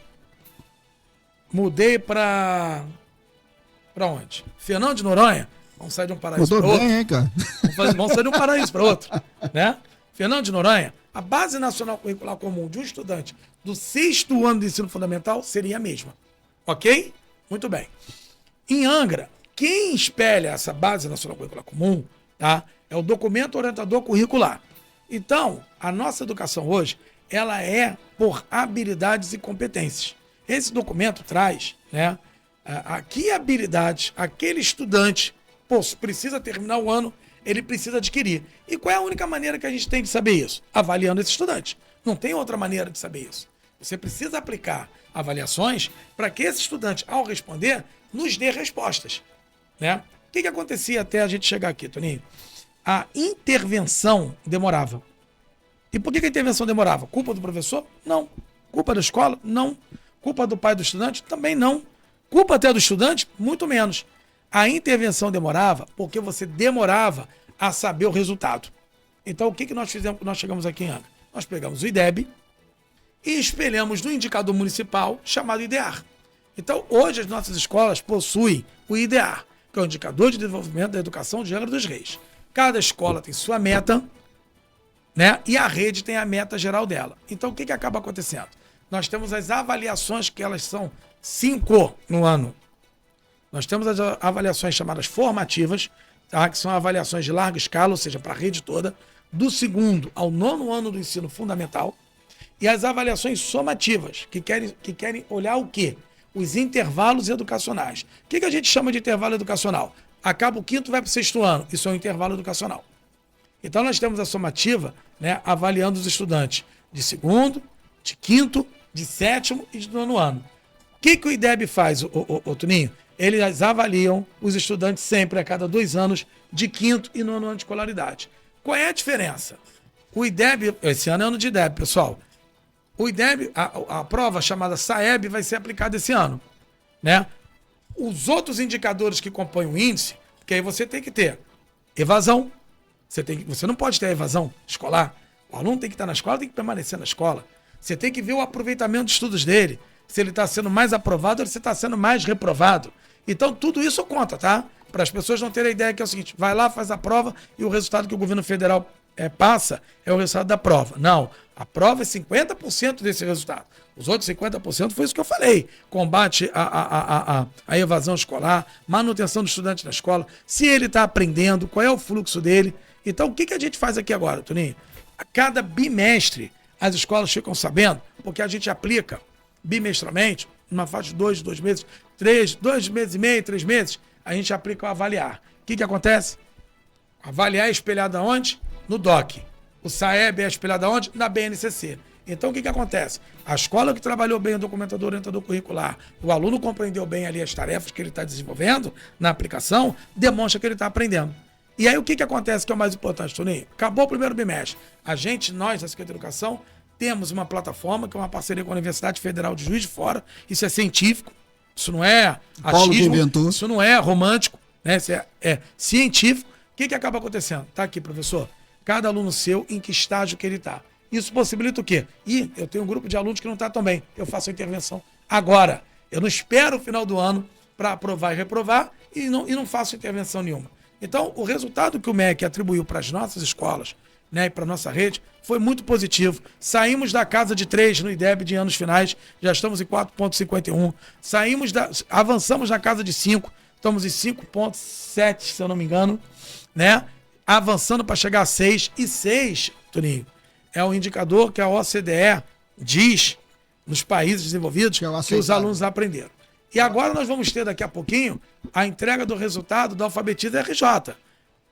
Mudei para onde? Fernando de Noronha. Vamos sair de um paraíso para outro. Hein, cara? Vamos sair de um paraíso para outro. Né? Fernando de Noronha, a Base Nacional Curricular Comum de um estudante do 6º ano de ensino fundamental seria a mesma. Ok? Muito bem. Em Angra, quem espelha essa Base Nacional Curricular Comum, tá? É o documento orientador curricular. Então, a nossa educação hoje, ela é por habilidades e competências. Esse documento traz, né, a que habilidades aquele estudante precisa terminar o ano, ele precisa adquirir. E qual é a única maneira que a gente tem de saber isso? Avaliando esse estudante. Não tem outra maneira de saber isso. Você precisa aplicar avaliações para que esse estudante, ao responder, nos dê respostas. Né? O que acontecia até a gente chegar aqui, Toninho? A intervenção demorava. E por que a intervenção demorava? Culpa do professor? Não. Culpa da escola? Não. Culpa do pai do estudante? Também não. Culpa até do estudante? Muito menos. A intervenção demorava porque você demorava a saber o resultado. Então, o que nós fizemos quando nós chegamos aqui em Angra? Nós pegamos o IDEB e espelhamos no indicador municipal chamado IDEAR. Então, hoje as nossas escolas possuem o IDEAR, que é o Indicador de Desenvolvimento da Educação de Angra dos Reis. Cada escola tem sua meta, né? E a rede tem a meta geral dela. Então, o que acaba acontecendo? Nós temos as avaliações, que elas são 5 no ano. Nós temos as avaliações chamadas formativas, tá? Que são avaliações de larga escala, ou seja, para a rede toda, do 2º ao 9º ano do ensino fundamental, e as avaliações somativas, que querem olhar o quê? Os intervalos educacionais. O que a gente chama de intervalo educacional? Acaba o 5º, vai para o 6º ano. Isso é um intervalo educacional. Então, nós temos a somativa, né, avaliando os estudantes de 2º, de 5º, de 7º e de 9º ano. que o IDEB faz, ô Tuninho? Eles avaliam os estudantes sempre, a cada 2 anos, de 5º e 9º ano de escolaridade. Qual é a diferença? O IDEB, esse ano é ano de IDEB, pessoal. O IDEB, a prova chamada SAEB vai ser aplicada esse ano, né? Os indicadores que compõem o índice, porque aí você tem que ter evasão, você não pode ter evasão escolar. O aluno tem que estar na escola, tem que permanecer na escola. Você tem que ver o aproveitamento dos estudos dele, se ele está sendo mais aprovado ou se está sendo mais reprovado. Então, tudo isso conta, tá? Para as pessoas não terem ideia que é o seguinte, vai lá, faz a prova e o resultado que o governo federal passa é o resultado da prova. Não, a prova é 50% desse resultado. Os outros 50% foi isso que eu falei. Combate a evasão escolar, manutenção do estudante na escola, se ele está aprendendo, qual é o fluxo dele. Então, o que a gente faz aqui agora, Toninho? A cada bimestre, as escolas ficam sabendo, porque a gente aplica bimestralmente, numa faixa de 2 meses, 2 meses e meio, 3 meses, a gente aplica o avaliar. O que acontece? Avaliar é espelhado aonde? No DOC. O SAEB é espelhado aonde? Na BNCC. Então, o que acontece? A escola que trabalhou bem o documentador orientador curricular, o aluno compreendeu bem ali as tarefas que ele está desenvolvendo na aplicação, demonstra que ele está aprendendo. E aí, o que acontece que é o mais importante, Toninho? Acabou o primeiro bimestre. Nós, da Secretaria de Educação, temos uma plataforma que é uma parceria com a Universidade Federal de Juiz de Fora. Isso é científico, isso não é achismo, isso não é romântico, né? Isso é científico. O que acaba acontecendo? Tá aqui, professor. Cada aluno seu, em que estágio que ele está. Isso possibilita o quê? Eu tenho um grupo de alunos que não está tão bem. Eu faço a intervenção agora. Eu não espero o final do ano para aprovar e reprovar e não faço intervenção nenhuma. Então, o resultado que o MEC atribuiu para as nossas escolas, né, e para a nossa rede, foi muito positivo. Saímos da casa de 3 no IDEB de anos finais, já estamos em 4,51. Avançamos na casa de 5, estamos em 5,7, se eu não me engano, né? Avançando para chegar a 6. E 6, Toninho, é o indicador que a OCDE diz nos países desenvolvidos que os alunos aprenderam. E agora nós vamos ter daqui a pouquinho a entrega do resultado do Alfabetiza RJ,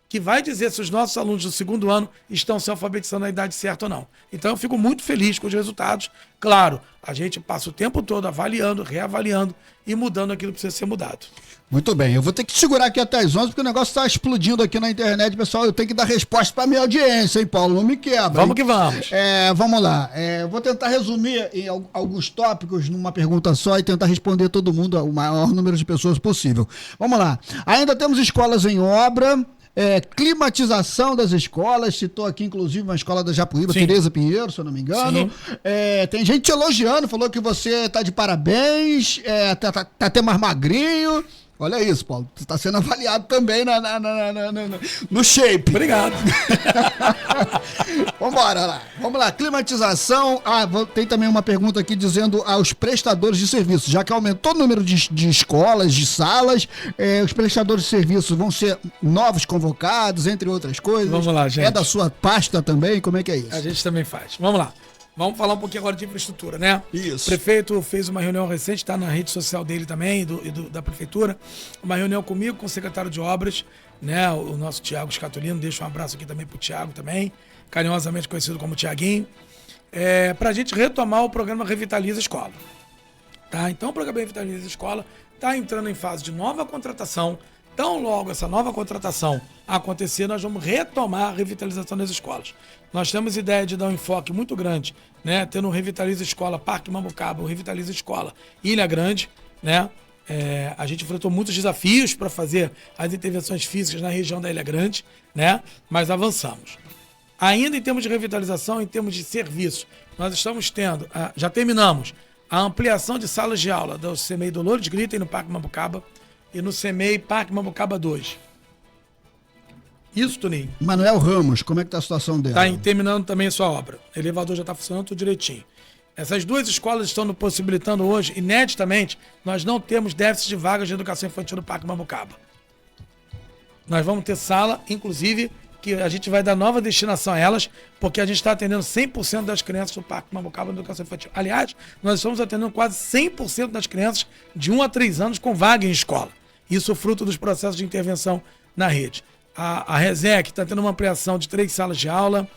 que vai dizer se os nossos alunos do 2º ano estão se alfabetizando na idade certa ou não. Então eu fico muito feliz com os resultados. Claro, a gente passa o tempo todo avaliando, reavaliando e mudando aquilo que precisa ser mudado. Muito bem, eu vou ter que segurar aqui até as 11 porque o negócio está explodindo aqui na internet, pessoal. Eu tenho que dar resposta para minha audiência, hein, Paulo? Não me quebra. Vamos que vamos. Vamos lá. Eu vou tentar resumir em alguns tópicos numa pergunta só e tentar responder todo mundo, o maior número de pessoas possível. Vamos lá. Ainda temos escolas em obra. Climatização das escolas, citou aqui inclusive uma escola da Japuíba, Tereza Pinheiro, se eu não me engano. Tem gente te elogiando, falou que você tá de parabéns, tá até mais magrinho. Olha isso, Paulo, você está sendo avaliado também no shape. Obrigado. Vamos lá, climatização. Tem também uma pergunta aqui dizendo aos prestadores de serviço, já que aumentou o número de escolas, de salas, os prestadores de serviço vão ser novos convocados, entre outras coisas. Vamos lá, gente. É da sua pasta também? Como é que é isso? A gente também faz. Vamos lá. Vamos falar um pouquinho agora de infraestrutura, né? Isso. O prefeito fez uma reunião recente, está na rede social dele também, da prefeitura, uma reunião comigo, com o secretário de obras, né? O nosso Tiago Scatolino, deixa um abraço aqui também pro Tiago também, carinhosamente conhecido como Tiaguinho, para a gente retomar o programa Revitaliza Escola. Tá? Então o programa Revitaliza Escola está entrando em fase de nova contratação. Tão logo essa nova contratação acontecer, nós vamos retomar a revitalização das escolas. Nós temos ideia de dar um enfoque muito grande, né? Tendo um Revitaliza Escola Parque Mambucaba, um Revitaliza Escola Ilha Grande, né? A gente enfrentou muitos desafios para fazer as intervenções físicas na região da Ilha Grande, né? Mas avançamos. Ainda em termos de revitalização, em termos de serviço, nós estamos tendo, já terminamos, a ampliação de salas de aula do CEMEI Dolores Grita no Parque Mambucaba, e no CEMEI Parque Mambucaba 2. Isso, Toninho. Manuel Ramos, como é que tá a situação dela? Está terminando também a sua obra. O elevador já está funcionando tudo direitinho. Essas duas escolas estão nos possibilitando hoje, ineditamente, nós não temos déficit de vagas de educação infantil no Parque Mambucaba. Nós vamos ter sala, inclusive, que a gente vai dar nova destinação a elas, porque a gente está atendendo 100% das crianças do Parque Mambucaba na educação infantil. Aliás, nós estamos atendendo quase 100% das crianças de 1 a 3 anos com vaga em escola. Isso fruto dos processos de intervenção na rede. A RESEC está tendo uma ampliação de 3 salas de aula.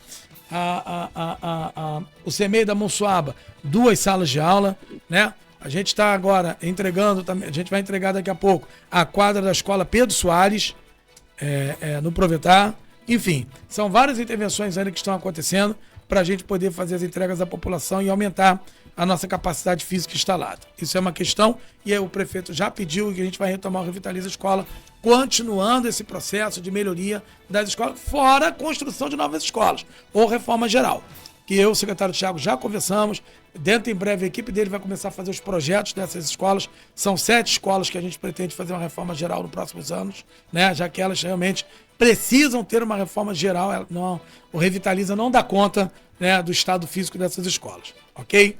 O CEMEI da Monsuaba, 2 salas de aula, né? A gente está agora entregando, a gente vai entregar daqui a pouco a quadra da escola Pedro Soares, no Provetar. Enfim, são várias intervenções ainda que estão acontecendo para a gente poder fazer as entregas à população e aumentar a nossa capacidade física instalada. Isso é uma questão e aí o prefeito já pediu que a gente vai retomar o Revitaliza Escola, continuando esse processo de melhoria das escolas, fora a construção de novas escolas, ou reforma geral. Que eu, o secretário Thiago, já conversamos. Dentro em breve a equipe dele vai começar a fazer os projetos dessas escolas. São 7 escolas que a gente pretende fazer uma reforma geral nos próximos anos, né? Já que elas realmente precisam ter uma reforma geral. O Revitaliza não dá conta, né, do estado físico dessas escolas, ok?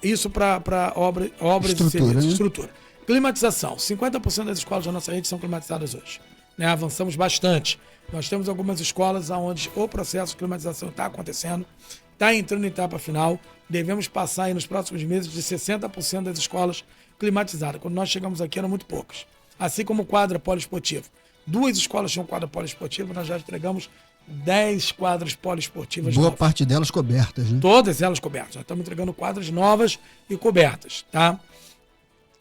Isso para obras e serviços, né? estrutura. Climatização. 50% das escolas da nossa rede são climatizadas hoje, né? Avançamos bastante. Nós temos algumas escolas onde o processo de climatização está acontecendo, está entrando em etapa final. Devemos passar aí nos próximos meses de 60% das escolas climatizadas. Quando nós chegamos aqui eram muito poucas. Assim como quadra poliesportiva. 2 escolas tinham quadra poliesportiva, nós já entregamos 10 quadras poliesportivas Boa novas. parte delas cobertas, né? Todas elas cobertas. Nós estamos entregando quadras novas e cobertas, tá?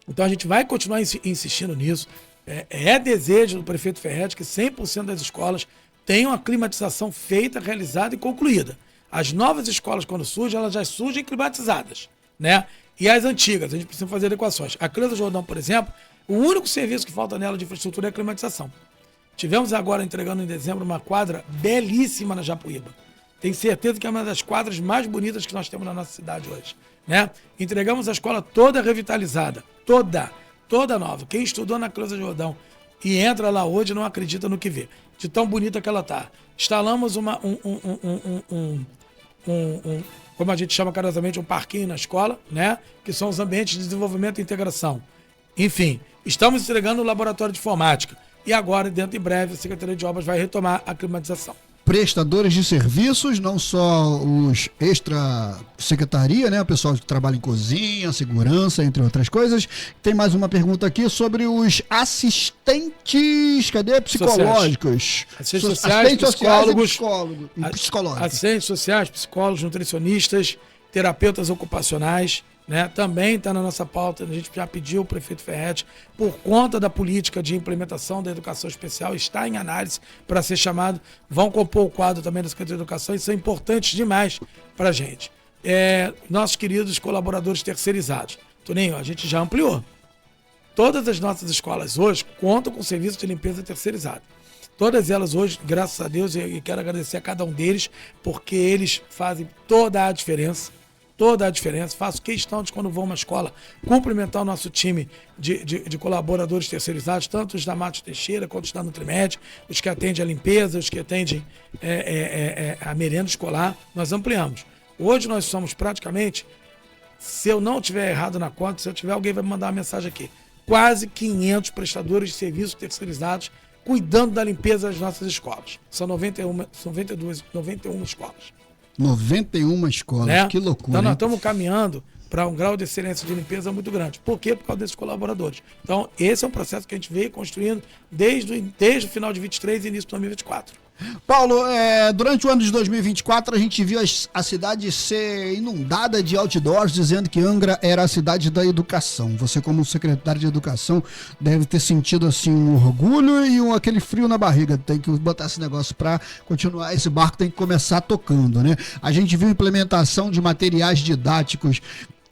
Então a gente vai continuar insistindo nisso. É desejo do prefeito Ferretti que 100% das escolas tenham a climatização feita, realizada e concluída. As novas escolas, quando surgem, elas já surgem climatizadas, né? E as antigas, a gente precisa fazer adequações. A Cleusa Jordão, por exemplo, o único serviço que falta nela de infraestrutura é a climatização. Tivemos agora, entregando em dezembro, uma quadra belíssima na Japuíba. Tenho certeza que é uma das quadras mais bonitas que nós temos na nossa cidade hoje, né? Entregamos a escola toda revitalizada, toda nova. Quem estudou na Cleusa Jordão e entra lá hoje não acredita no que vê, de tão bonita que ela tá. Instalamos como a gente chama carinhosamente, um parquinho na escola, né? Que são os ambientes de desenvolvimento e integração. Enfim, estamos entregando o laboratório de informática. E agora, dentro em breve, a Secretaria de Obras vai retomar a climatização. Prestadores de serviços, não só os extra-secretaria, né? O pessoal que trabalha em cozinha, segurança, entre outras coisas. Tem mais uma pergunta aqui sobre os assistentes, cadê? Psicológicos. Assistentes sociais, psicólogos. Psicólogos. Assistentes sociais, psicólogos, nutricionistas, terapeutas ocupacionais, né? Também está na nossa pauta. A gente já pediu ao prefeito Ferretti, por conta da política de implementação da educação especial, está em análise para ser chamado. Vão compor o quadro também da Secretaria de Educação e são importantes demais para a gente. Nossos queridos colaboradores terceirizados. Toninho, a gente já ampliou. Todas as nossas escolas hoje contam com serviço de limpeza terceirizado. Todas elas hoje, graças a Deus, e quero agradecer a cada um deles, porque eles fazem toda a diferença. Faço questão de, quando vou a uma escola, cumprimentar o nosso time de colaboradores terceirizados, tanto os da Matos Teixeira quanto os da Nutrimed, os que atendem a limpeza, os que atendem a merenda escolar. Nós ampliamos. Hoje nós somos praticamente, se eu não estiver errado na conta, se eu tiver, alguém vai me mandar uma mensagem aqui, quase 500 prestadores de serviços terceirizados cuidando da limpeza das nossas escolas. São 91 escolas. 91 escolas, né? Que loucura. Então nós estamos caminhando para um grau de excelência de limpeza muito grande. Por quê? Por causa desses colaboradores. Então esse é um processo que a gente veio construindo desde o final de 23 e início de 2024. Paulo, durante o ano de 2024 a gente viu a cidade ser inundada de outdoors dizendo que Angra era a cidade da educação. Você, como secretário de educação, deve ter sentido assim um orgulho e aquele frio na barriga. Tem que botar esse negócio para continuar, esse barco tem que começar tocando, né? A gente viu implementação de materiais didáticos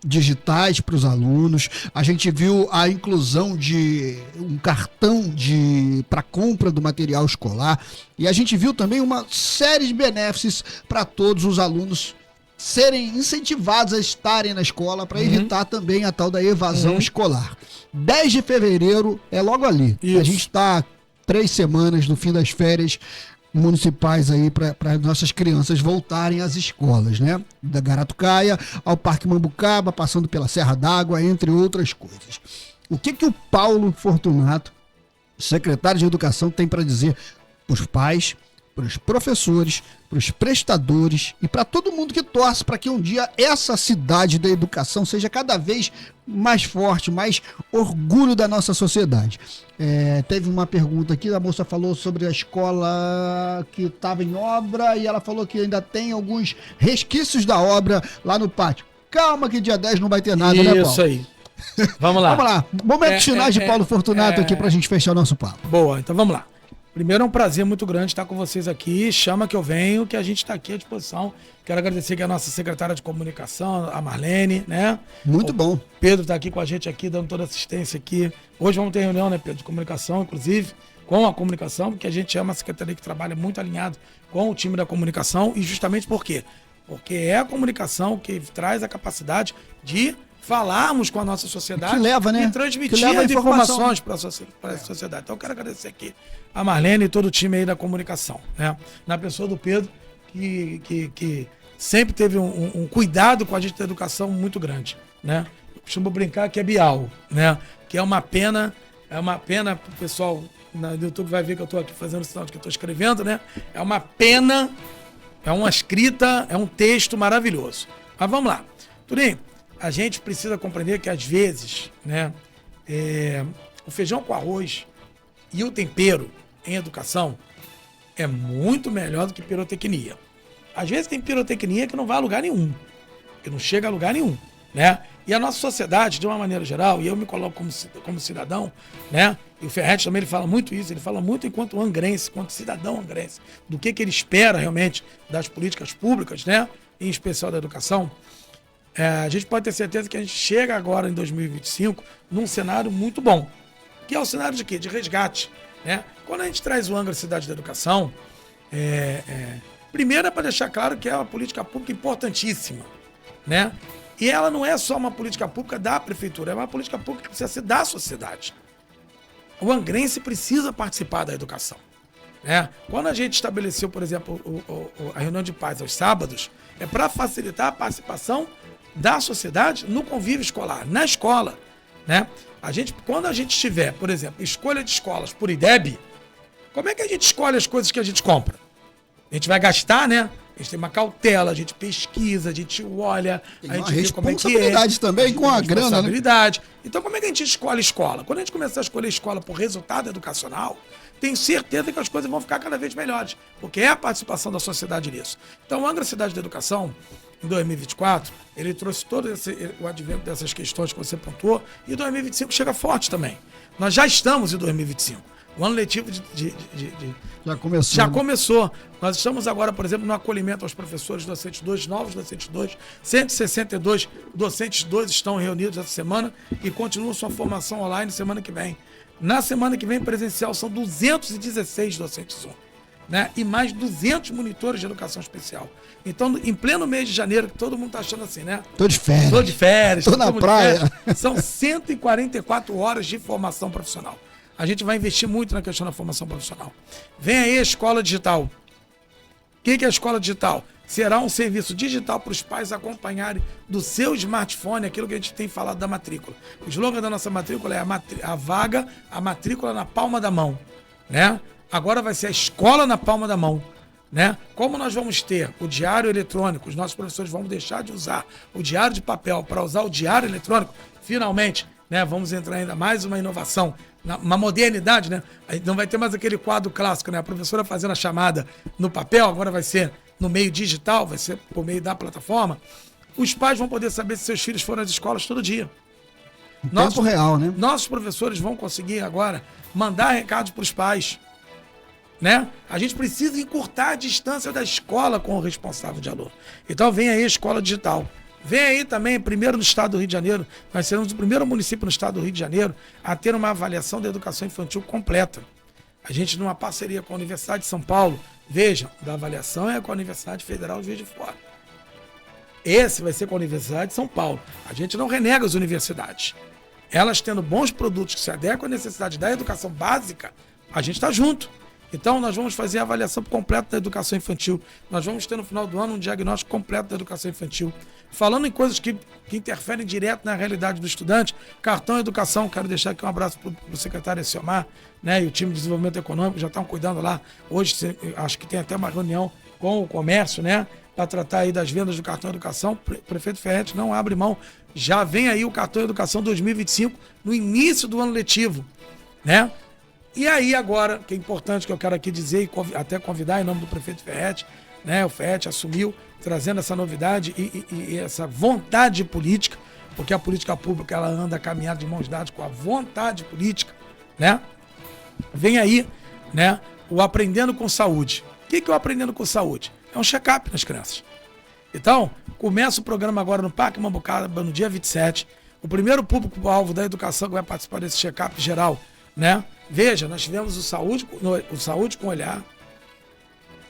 digitais para os alunos, a gente viu a inclusão de um cartão para compra do material escolar e a gente viu também uma série de benefícios para todos os alunos serem incentivados a estarem na escola para evitar também a tal da evasão escolar. 10 de fevereiro é logo ali. Isso. A gente está 3 semanas do fim das férias municipais aí para nossas crianças voltarem às escolas, né? Da Garatucaia ao Parque Mambucaba, passando pela Serra d'Água, entre outras coisas. O que o Paulo Fortunato, secretário de Educação, tem para dizer para os pais, para os professores, para os prestadores e para todo mundo que torce para que um dia essa cidade da educação seja cada vez mais forte, mais orgulho da nossa sociedade? Teve uma pergunta aqui, a moça falou sobre a escola que estava em obra e ela falou que ainda tem alguns resquícios da obra lá no pátio. Calma que dia 10 não vai ter nada, né, Paulo? Isso aí. Vamos lá. Vamos lá. Momentos finais de Paulo Fortunato aqui pra gente fechar o nosso papo. Boa, então vamos lá. Primeiro é um prazer muito grande estar com vocês aqui. Chama que eu venho, que a gente está aqui à disposição. Quero agradecer aqui a nossa secretária de comunicação, a Marlene, né? Muito bom. Pedro está aqui com a gente aqui, dando toda a assistência aqui. Hoje vamos ter reunião, né, Pedro, de comunicação, inclusive, com a comunicação, porque a gente é uma secretaria que trabalha muito alinhado com o time da comunicação. E justamente por quê? Porque é a comunicação que traz a capacidade de falarmos com a nossa sociedade, que leva, né? E transmitir que leva as informações para a sociedade. Então eu quero agradecer aqui a Marlene e todo o time aí da comunicação, né? Na pessoa do Pedro, que sempre teve um cuidado com a gente da educação muito grande, né? Eu costumo brincar que é Bial, né? Que é uma pena pro pessoal no YouTube vai ver que eu estou aqui fazendo o sinal de que eu estou escrevendo, né? É uma pena, é uma escrita, é um texto maravilhoso. Mas vamos lá. Turinho, a gente precisa compreender que às vezes, né, o feijão com arroz e o tempero em educação é muito melhor do que pirotecnia. Às vezes tem pirotecnia que não vai a lugar nenhum, que não chega a lugar nenhum, né? E a nossa sociedade, de uma maneira geral, e eu me coloco como cidadão, né? E o Ferretti também ele fala muito isso, ele fala muito enquanto angrense, enquanto cidadão angrense, do que ele espera realmente das políticas públicas, né? Em especial da educação. A gente pode ter certeza que a gente chega agora em 2025 num cenário muito bom, que é o cenário de quê? De resgate, né? Quando a gente traz o Angra Cidade da Educação, primeiro é para deixar claro que é uma política pública importantíssima, né? E ela não é só uma política pública da prefeitura, é uma política pública que precisa ser da sociedade. O angrense precisa participar da educação, né? Quando a gente estabeleceu, por exemplo, a reunião de paz aos sábados, é para facilitar a participação da sociedade no convívio escolar, na escola, né? Quando a gente tiver, por exemplo, escolha de escolas por IDEB, como é que a gente escolhe as coisas que a gente compra? A gente vai gastar, né? A gente tem uma cautela, a gente pesquisa, a gente olha, tem a gente vê como é que é. Também com a grana, né? Então, como é que a gente escolhe escola? Quando a gente começar a escolher escola por resultado educacional, tenho certeza que as coisas vão ficar cada vez melhores, porque é a participação da sociedade nisso. Então, o Angra Cidade da Educação, em 2024, ele trouxe todo o advento dessas questões que você pontuou, e 2025 chega forte também. Nós já estamos em 2025. O ano letivo já começou. Nós estamos agora, por exemplo, no acolhimento aos professores docentes 2, novos docentes 2. 162 docentes 2 estão reunidos essa semana e continuam sua formação online semana que vem. Na semana que vem, presencial, são 216 docentes 1. Né? E mais 200 monitores de educação especial. Então, em pleno mês de janeiro, que todo mundo está achando assim, né? Tô de férias. Tô na praia. São 144 horas de formação profissional. A gente vai investir muito na questão da formação profissional. Vem aí a escola digital. O que é a escola digital? Será um serviço digital para os pais acompanharem do seu smartphone aquilo que a gente tem falado da matrícula. O slogan da nossa matrícula é a matrícula na palma da mão, né? Agora vai ser a escola na palma da mão, né? Como nós vamos ter o diário eletrônico, os nossos professores vão deixar de usar o diário de papel para usar o diário eletrônico, finalmente, né? Vamos entrar ainda mais uma inovação, uma modernidade, né? Aí não vai ter mais aquele quadro clássico, né? A professora fazendo a chamada no papel, agora vai ser no meio digital, vai ser por meio da plataforma. Os pais vão poder saber se seus filhos foram às escolas todo dia. Tempo real, né? Nossos professores vão conseguir agora mandar recados para os pais, né? A gente precisa encurtar a distância da escola com o responsável de aluno. Então vem aí a escola digital. Vem aí também, primeiro no estado do Rio de Janeiro, nós seremos o primeiro município no estado do Rio de Janeiro a ter uma avaliação da educação infantil completa. A gente, numa parceria com a Universidade de São Paulo, vejam, da avaliação é com a Universidade Federal de Juiz de Fora. Esse vai ser com a Universidade de São Paulo. A gente não renega as universidades. Elas tendo bons produtos que se adequam à necessidade da educação básica, a gente está junto. Então, nós vamos fazer a avaliação completa da educação infantil. Nós vamos ter no final do ano um diagnóstico completo da educação infantil. Falando em coisas que interferem direto na realidade do estudante, cartão educação, quero deixar aqui um abraço para o secretário Elciomar, né, e o time de desenvolvimento econômico, já estão cuidando lá. Hoje, acho que tem até uma reunião com o comércio, né, para tratar aí das vendas do cartão educação. O prefeito Ferretti não abre mão. Já vem aí o cartão educação 2025, no início do ano letivo, né? E aí agora, que é importante que eu quero aqui dizer e até convidar em nome do prefeito Ferretti, né? O FERRET assumiu, trazendo essa novidade e essa vontade política, porque a política pública ela anda caminhada de mãos dadas com a vontade política, né? Vem aí, né, o Aprendendo com Saúde. O que é o Aprendendo com Saúde? É um check-up nas crianças. Então, começa o programa agora no Parque Mambucaba, no dia 27. O primeiro público-alvo da educação que vai participar desse check-up geral, né? Veja, nós tivemos o Saúde com Olhar,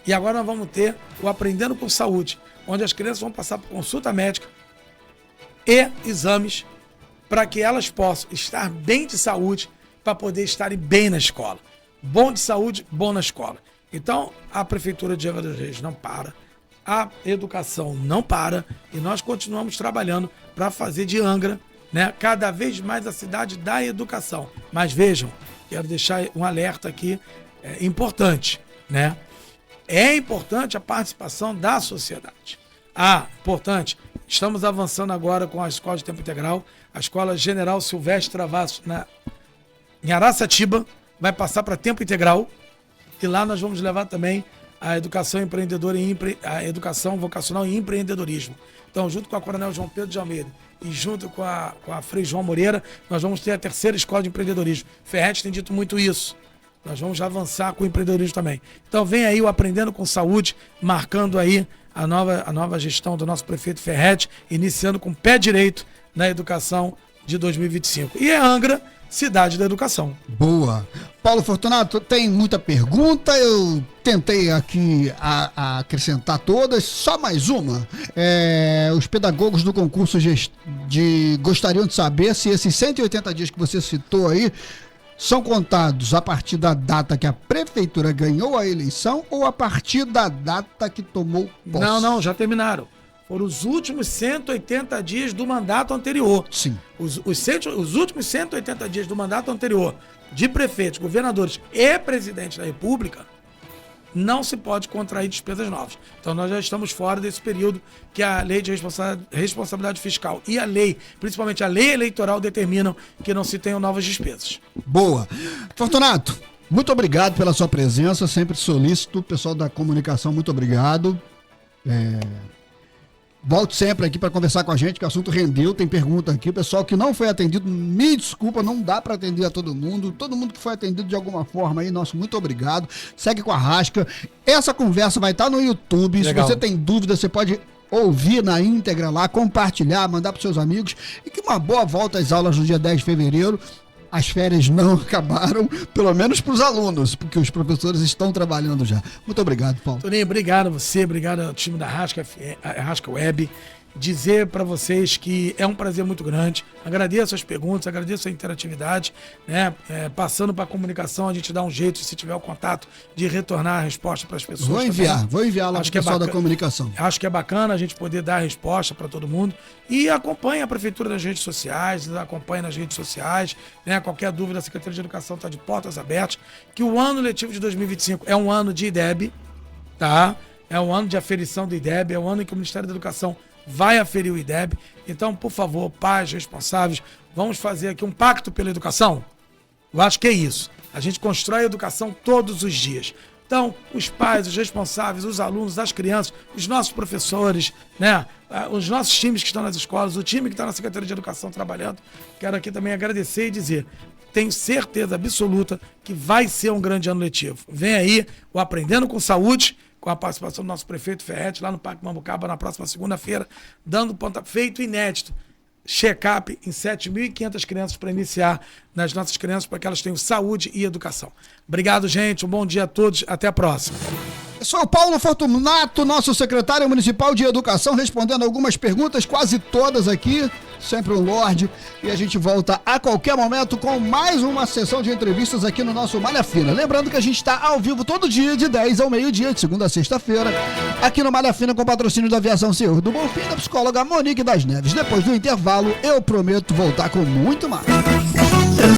e agora nós vamos ter o Aprendendo com Saúde, onde as crianças vão passar por consulta médica e exames para que elas possam estar bem de saúde, para poder estarem bem na escola. Bom de saúde, bom na escola. Então, a Prefeitura de Angra dos Reis não para, a educação não para, e nós continuamos trabalhando para fazer de Angra, né, cada vez mais a cidade da educação. Mas vejam, quero deixar um alerta aqui importante, né? É importante a participação da sociedade. Importante, estamos avançando agora com a escola de tempo integral, a escola General Silvestre Travassos, em Araçatiba, vai passar para tempo integral, e lá nós vamos levar também a educação empreendedora a educação vocacional e empreendedorismo. Então, junto com a Coronel João Pedro de Almeida e junto com a Frei João Moreira, nós vamos ter a terceira escola de empreendedorismo. FERRET tem dito muito isso. Nós vamos já avançar com o empreendedorismo também. Então, vem aí o Aprendendo com Saúde, marcando aí a nova gestão do nosso prefeito FERRET, iniciando com o pé direito na educação de 2025. E é Angra, cidade da educação. Boa. Paulo Fortunato, tem muita pergunta, eu tentei aqui acrescentar todas, só mais uma. Os pedagogos do concurso gostariam de saber se esses 180 dias que você citou aí são contados a partir da data que a prefeitura ganhou a eleição ou a partir da data que tomou posse? Não, já terminaram. Foram os últimos 180 dias do mandato anterior. Sim. Os últimos 180 dias do mandato anterior de prefeitos, governadores e presidente da República, não se pode contrair despesas novas. Então nós já estamos fora desse período que a lei de responsabilidade fiscal e a lei, principalmente a lei eleitoral, determinam que não se tenham novas despesas. Boa. Fortunato, muito obrigado pela sua presença, sempre solícito. Pessoal da comunicação, muito obrigado. Volte sempre aqui para conversar com a gente, que o assunto rendeu, tem pergunta aqui. O pessoal que não foi atendido, me desculpa, não dá para atender a todo mundo que foi atendido de alguma forma aí, nosso muito obrigado. Segue com a Rasca. Essa conversa vai estar no YouTube. Legal. Se você tem dúvida, você pode ouvir na íntegra lá, compartilhar, mandar para seus amigos. E que uma boa volta às aulas no dia 10 de fevereiro. As férias não acabaram, pelo menos para os alunos, porque os professores estão trabalhando já. Muito obrigado, Paulo. Toninho, obrigado a você, obrigado ao time da Rasca Web. Dizer para vocês que é um prazer muito grande. Agradeço as perguntas, agradeço a interatividade, né? Passando para a comunicação, a gente dá um jeito, se tiver o contato, de retornar a resposta para as pessoas. Vou enviar lá para o pessoal da comunicação. Acho que é bacana a gente poder dar a resposta para todo mundo. E acompanha a Prefeitura nas redes sociais, né? Qualquer dúvida, a Secretaria de Educação está de portas abertas. Que o ano letivo de 2025 é um ano de IDEB, tá? É um ano de aferição do IDEB, é um ano em que o Ministério da Educação vai aferir o IDEB. Então, por favor, pais responsáveis, vamos fazer aqui um pacto pela educação? Eu acho que é isso. A gente constrói a educação todos os dias. Então, os pais, os responsáveis, os alunos, as crianças, os nossos professores, né? Os nossos times que estão nas escolas, o time que está na Secretaria de Educação trabalhando, quero aqui também agradecer e dizer, tenho certeza absoluta que vai ser um grande ano letivo. Vem aí o Aprendendo com Saúde, com a participação do nosso prefeito FERRET, lá no Parque Mambucaba, na próxima segunda-feira, dando feito inédito, check-up em 7.500 crianças para iniciar nas nossas crianças, para que elas tenham saúde e educação. Obrigado, gente, um bom dia a todos, até a próxima. Eu sou o Paulo Fortunato, nosso secretário municipal de educação, respondendo algumas perguntas, quase todas aqui, sempre um lorde, e a gente volta a qualquer momento com mais uma sessão de entrevistas aqui no nosso Malha Fina. Lembrando que a gente está ao vivo todo dia, de 10 ao meio-dia, de segunda a sexta-feira, aqui no Malha Fina, com patrocínio da Aviação Senhor do Bonfim, da psicóloga Monique das Neves. Depois do intervalo, eu prometo voltar com muito mais.